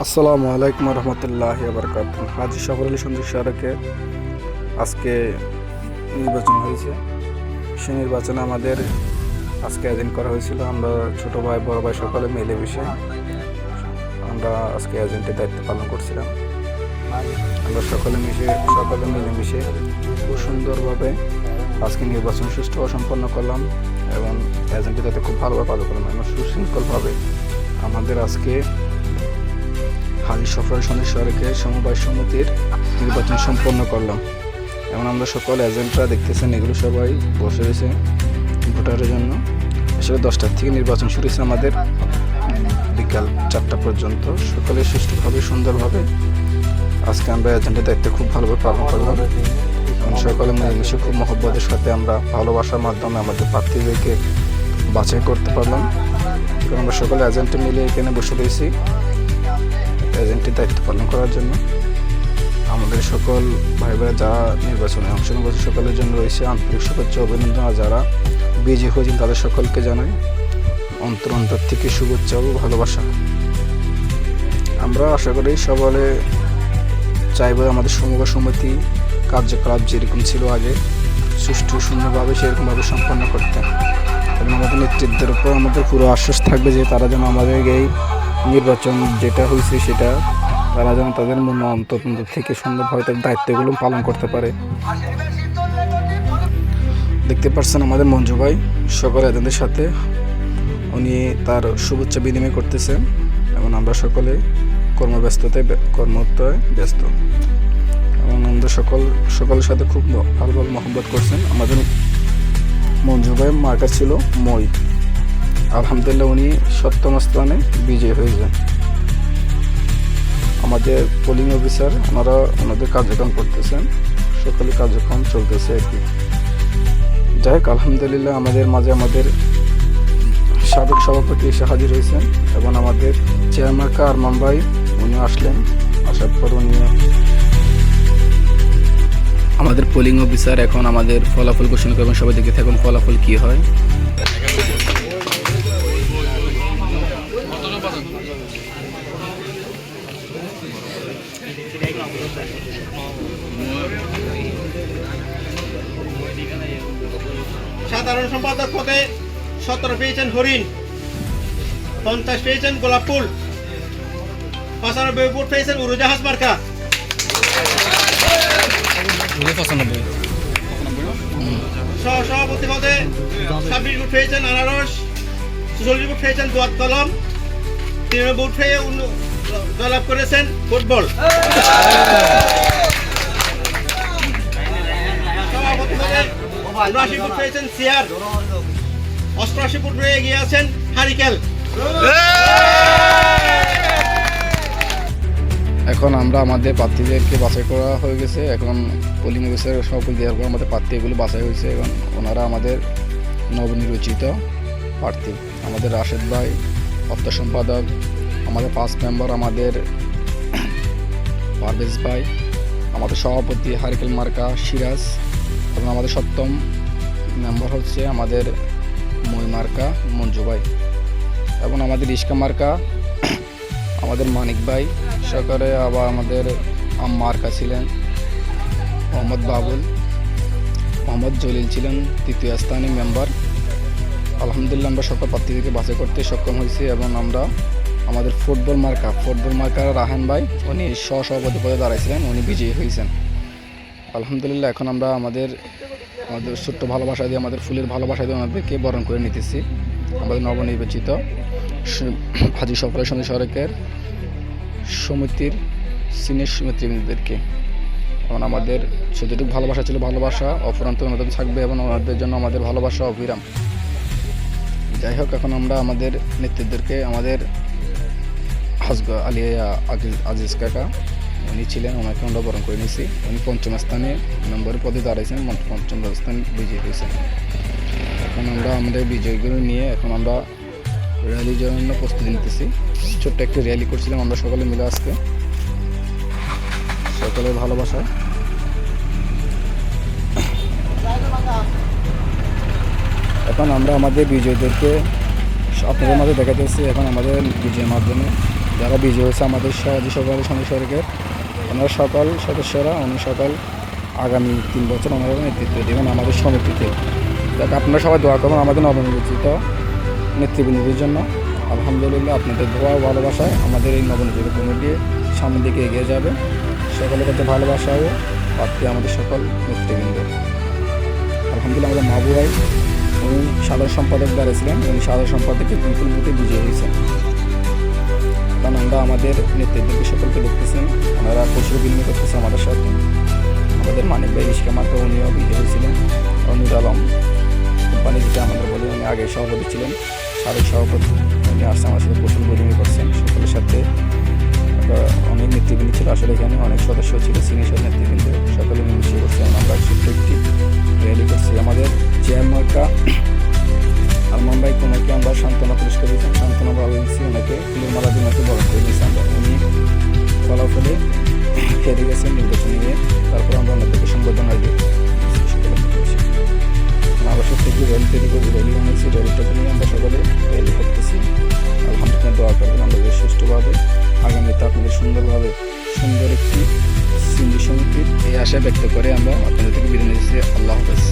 আসসালামু আলাইকুম রহমতুল্লাহ বরকাত। হাজি সফর আলী সন্দ্বীপ সড়কে আজকে নির্বাচন হয়েছে। সে নির্বাচনে আমাদের আজকে এজেন্ট করা হয়েছিল। আমরা ছোট ভাই বড় ভাই সকলে মিলে বসে আমরা আজকে এজেন্টের দায়িত্ব পালন করছিলাম। আমরা সকলে মিলেমিশে খুব সুন্দরভাবে আজকে নির্বাচন সুষ্ঠুভাবে সম্পন্ন করলাম এবং এজেন্টের দায়িত্ব খুব ভালোভাবে পালন করলাম এবং সুশৃঙ্খলভাবে আমাদের আজকে হাজি সফর আলী সন্দ্বীপ সড়কে সমবায় সমিতির নির্বাচন সম্পন্ন করলাম। এবং আমরা সকল এজেন্টরা দেখতেছেন এগুলো সবাই বসে রয়েছে ভোটারের জন্য। আসলে 10টার থেকে নির্বাচন শুরু হয়েছে আমাদের বিকাল 4টা পর্যন্ত। সকলে সুষ্ঠুভাবে সুন্দরভাবে আজকে আমরা এজেন্টের দায়িত্ব খুব ভালোভাবে পালন করলাম এবং সকলে মিলেমিশে খুব মহব্বতের সাথে আমরা ভালোবাসার মাধ্যমে আমাদের প্রার্থীদেরকে বাছাই করতে পারলাম। কারণ আমরা সকলে এজেন্টে মিলে এখানে বসে রয়েছি এজেন্টের দায়িত্ব পালন করার জন্য। আমাদের সকল ভাই ভাই যারা নির্বাচনে অংশগ্রহণ করছে সকলের জন্য রয়েছে আন্তরিক শুভেচ্ছা অভিনন্দন। আর যারা বিজয়ী হয়েছেন তাদের সকলকে জানাই অন্তর থেকে শুভেচ্ছা ও ভালোবাসা। আমরা আশা করি সকলে চাইব আমাদের সমবায় সমিতি কার্যকলাপ যেরকম ছিল আগে সুষ্ঠু সুন্দরভাবে সেরকমভাবে সম্পন্ন করতে এবং আমাদের নেতৃত্বের উপর আমাদের পুরো আশ্বাস থাকবে যে তারা যেন আমাদের এই নির্বাচন যেটা হয়েছে সেটা তারা যেন তাদের মন অন্তর থেকে সুন্দরভাবে তাদের দায়িত্বগুলো পালন করতে পারে। দেখতে পাচ্ছেন আমাদের মঞ্জু ভাই সকল এজেন্টদের সাথে উনি তার শুভেচ্ছা বিনিময় করতেছেন এবং আমরা সকলে কর্মব্যস্ততায় ব্যস্ত এবং আমরা সকলের সাথে খুব ভালো মহব্বত করছেন। আমাদের মঞ্জু ভাই মার্কা ছিল মই। আলহামদুলিল্লাহ উনি 7তম স্থানে বিজয়ী হয়েছেন। আমাদের পোলিং অফিসার ওনাদের কার্যক্রম করতেছেন, সকলে কার্যক্রম চলতেছে আর কি। যাই হোক আলহামদুলিল্লাহ আমাদের মাঝে আমাদের সাবেক সভাপতি এসে হাজির হয়েছেন এবং আমাদের চেয়ারম্যান আরমান ভাই উনি আসলেন। আসার পর উনি আমাদের পোলিং অফিসার এখন আমাদের ফলাফল ঘোষণা করবেন। সবাই দেখে থাকুন ফলাফল কি হয়। সাধারণ সম্পাদক পদে 17 পেয়েছেন হরিণ, 50 পেয়েছেন গোলাপ ফুল, 95 ভোট পেয়েছেন উড়োজাহাজ মার্কা, সহসভাপতি পদে 26 ভোট পেয়েছেন আনারস, 46 ভোট পেয়েছেন দোয়াত কলম, 93 ভোট পেয়ে জয়লাভ করেছেন ফুটবল। সভাপতি পদে 79 ভোট পেয়েছেন চেয়ার, 88 ভোট পেয়ে এগিয়ে আছেন হারিকেল। এখন আমরা আমাদের প্রার্থীদেরকে বাছাই করা হয়ে গেছে। এখন পোলিং অফিসার সকল দেওয়ার পর আমাদের প্রার্থীগুলো বাছাই হয়েছে এবং ওনারা আমাদের নবনির্বাচিত প্রার্থী। আমাদের রাশেদ ভাই অর্থ সম্পাদক, আমাদের 5 মেম্বার আমাদের পারভেজ ভাই, আমাদের সভাপতি হারিকেল মার্কা সিরাজ এবং আমাদের 7তম মেম্বার হচ্ছে আমাদের মই মার্কা মঞ্জু ভাই এবং আমাদের রিস্কা মার্কা আমাদের মানিক ভাই। সরকারে আবার আমাদের মার্কা ছিলেন মোহাম্মদ বাবুল, মোহাম্মদ জলিল ছিলেন 3য় স্থানীয় মেম্বার। আলহামদুলিল্লাহ আমরা সকল প্রার্থীদেরকে বাছাই করতে সক্ষম হয়েছি এবং আমরা আমাদের ফুটবল মার্কার রাহান ভাই উনি সহসভাপতি পদে দাঁড়াইছিলেন, উনি বিজয়ী হয়েছেন। আলহামদুলিল্লাহ এখন আমরা আমাদের ছোট্ট ভালোবাসা দিয়ে আমাদের ফুলের ভালোবাসা দিয়ে ওনাদেরকে বরণ করে নিতেছি আমাদের নবনির্বাচিত হাজি সফর আলী সন্দ্বীপ সড়কের সমিতির সিনিয়র নেতৃবৃন্দদেরকে। এবং আমাদের যতটুকু ভালোবাসা ছিল ভালোবাসা অফুরন্ত ওনাদের থাকবে এবং ওনাদের জন্য আমাদের ভালোবাসা অবিরাম। যাই হোক এখন আমরা আমাদের নেতৃত্বদেরকে আমাদের আলিয়া আজিজ কাকা উনি ছিলেন, ওনাকে আমরা বরণ করে নিয়েছি। উনি 5ম স্থানে নম্বরের পদে দাঁড়াইছেন, 5ম স্থানে বিজয়ী হয়েছেন। এখন আমরা আমাদের বিজয়ীগুলো নিয়ে এখন আমরা র্যালির জন্য প্রস্তুতি নিতেছি। ছোট্ট একটি র্যালি করছিলাম আমরা সকলে মিলে আজকে সকলের ভালোবাসা। এখন আমরা আমাদের বিজয়ীদেরকে আপনাদের মাঝে দেখাতেছি এখন আমাদের বিজয়ের মাধ্যমে যারা বিজয়ী হয়েছে আমাদের সমাজী সভাপতি সদস্যকে, ওনারা সকল সদস্যরা উনি সকল আগামী 3 বছর ওনারা নেতৃত্ব দেবেন আমাদের সমিতিতে। দেখ আপনারা সবাই দোয়া করবেন আমাদের নবনির্বাচিত নেতৃবৃন্দদের জন্য। আলহামদুলিল্লাহ আপনাদের দোয়া ও ভালোবাসায় আমাদের এই নবনির্বাচিত কমিটি সামনের দিকে এগিয়ে যাবে। সকলের কাছে ভালোবাসা ও প্রার্থী আমাদের সকল নেতৃবৃন্দ। আলহামদুলিল্লাহ আমাদের মাহবুব ভাই উনি সাধারণ সম্পাদক দাঁড়িয়েছিলেন, উনি সাধারণ সম্পাদকে বিপুল ভোটে বিজয়ী হয়েছেন। কারণ আমরা আমাদের নেতৃত্বকে সকলকে দেখতেছেন, ওনারা প্রচুর বিনিময় করতেছে আমাদের সাথে। আমাদের মানিক ভাই ইস্কা মাত্র উনিও বিজয়ী হয়েছিলেন। অনুর আলম কোম্পানি যেটা আমাদের বলে উনি আগে সভাপতি ছিলেন, সাবেক সভাপতি, উনি আসছে আমার সাথে প্রচুর বিনিময় করছেন। সকলের সাথে অনেক নেতৃবৃন্দ ছিল, আসলে এখানে অনেক সদস্য ছিল, সিনিয়র নেতৃবৃন্দ সকলে মিলেমিশে করছেন। আমরা ছোট্ট একটি র্যালি করছি। আমাদের চেয়ারম্যানটা আলমান ভাই ওনাকে আমরা সান্ত্বনা পুরস্কার দিয়েছেন, সান্ত্বনা ভালো দিচ্ছি ওনাকে, ফুলের মালা দিয়ে ওনাকে বরণ করে দিয়েছি আমরা। উনি ফলাফলে হেরে গেছেন নির্বাচনে গিয়ে, তারপর আমরা ওনাদেরকে সম্বোধনা দিই। আবাসিক থেকে র্যালি তৈরি করি, র্যালি বানিয়েছি, র্যালিটাকে নিয়ে আমরা সকলে র্যালি করতেছি। আলহামদুলিল্লাহ দোয়া করবেন আমরা সুষ্ঠুভাবে আগামীতে আপনাদের সুন্দরভাবে সুন্দর একটি সিন্ধু সমিতির এই আশা ব্যক্ত করে আমরা আপনাদের থেকে বিদায় নিচ্ছি। আল্লাহ হাফেজ।